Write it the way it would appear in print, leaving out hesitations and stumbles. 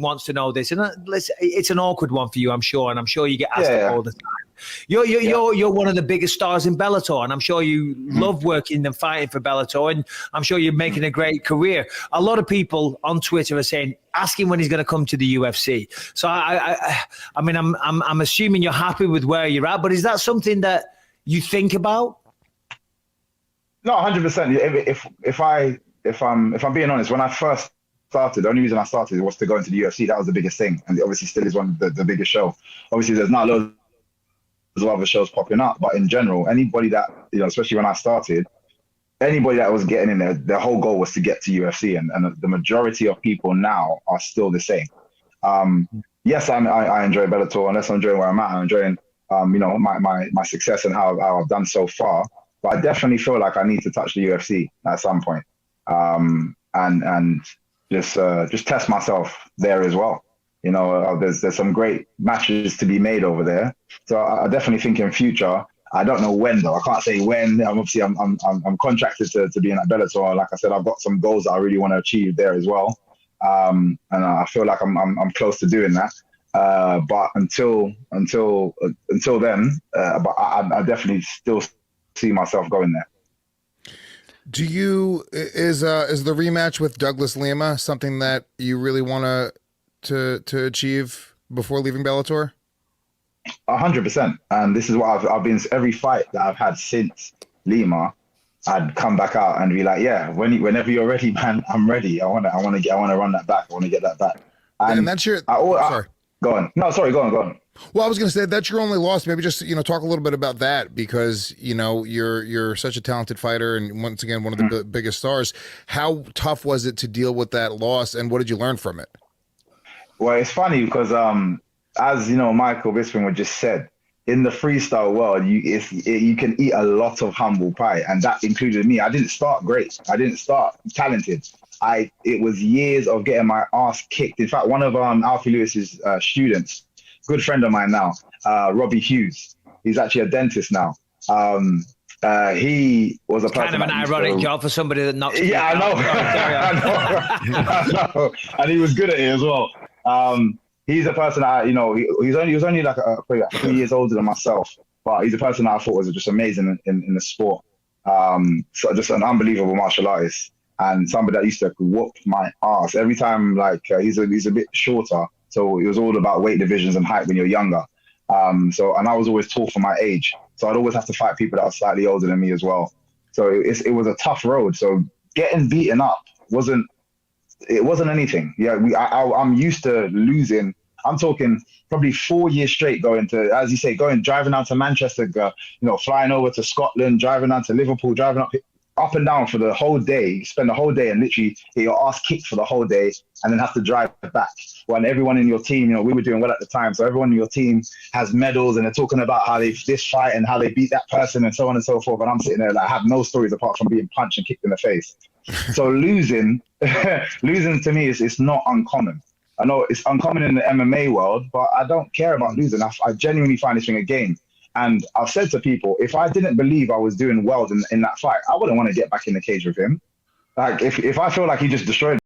wants to know this, and it's an awkward one for you, I'm sure, and I'm sure you get asked it all the time. You're one of the biggest stars in Bellator, and I'm sure you love working and fighting for Bellator, and I'm sure you're making a great career. A lot of people on Twitter are saying, asking when he's going to come to the UFC. So I mean, I'm assuming you're happy with where you're at, but is that something that you think about? No, 100%. If I'm being honest, when I first started, the only reason I started was to go into the UFC. That was the biggest thing, and it obviously still is one of the biggest show. Obviously, there's not loads of other shows popping up, but in general, anybody that, especially when I started, anybody that was getting in there, their whole goal was to get to UFC, and the majority of people now are still the same. Yes, I enjoy Bellator, and that's enjoying where I'm at. I'm enjoying my success and how I've done so far. But I definitely feel like I need to touch the UFC at some point, and just test myself there as well. There's some great matches to be made over there. So I definitely think in future. I don't know when though. I can't say when. I'm contracted to be in that Bellator. Like I said, I've got some goals that I really want to achieve there as well. And I feel like I'm close to doing that. But until then, but I definitely still see myself going there. Is the rematch with Douglas Lima something that you really want to achieve before leaving Bellator? 100%. And this is what I've been, every fight that I've had since Lima, I'd come back out and be like, yeah, whenever you're ready, man, I'm ready. I want to run that back. I want to get that back. And that's your, sorry. Go on. No, sorry, go on. Well, I was going to say that's your only loss. Maybe just, talk a little bit about that, because, you're such a talented fighter and once again, one of the biggest stars. How tough was it to deal with that loss, and what did you learn from it? Well, it's funny because, as Michael Bisping just said, in the freestyle world, you can eat a lot of humble pie, and that included me. I didn't start great. I didn't start talented. It was years of getting my ass kicked. In fact, one of Alfie Lewis's students, good friend of mine now, Robbie Hughes. He's actually a dentist now. He was a kind of an ironic job for somebody that knocks. Yeah, I know. I know. And he was good at it as well. He's a person he was only like probably 3 years older than myself, but he's a person that I thought was just amazing in the sport. So just an unbelievable martial artist, and somebody that used to whoop my ass every time. He's a bit shorter, so it was all about weight divisions and height when you're younger. And I was always tall for my age, so I'd always have to fight people that are slightly older than me as well. So it was a tough road. So getting beaten up wasn't anything. Yeah, I'm used to losing. I'm talking probably 4 years straight going to, as you say, driving down to Manchester, flying over to Scotland, driving down to Liverpool, driving up and down for the whole day. You spend the whole day and literally get your ass kicked for the whole day, and then have to drive back. When everyone in your team, we were doing well at the time, so everyone in your team has medals and they're talking about how they this fight and how they beat that person and so on and so forth. And I'm sitting there I have no stories apart from being punched and kicked in the face. So losing to me is not uncommon. I know it's uncommon in the MMA world, but I don't care about losing. I genuinely find this thing a game. And I've said to people, if I didn't believe I was doing well in that fight, I wouldn't want to get back in the cage with him. Like if I feel like he just destroyed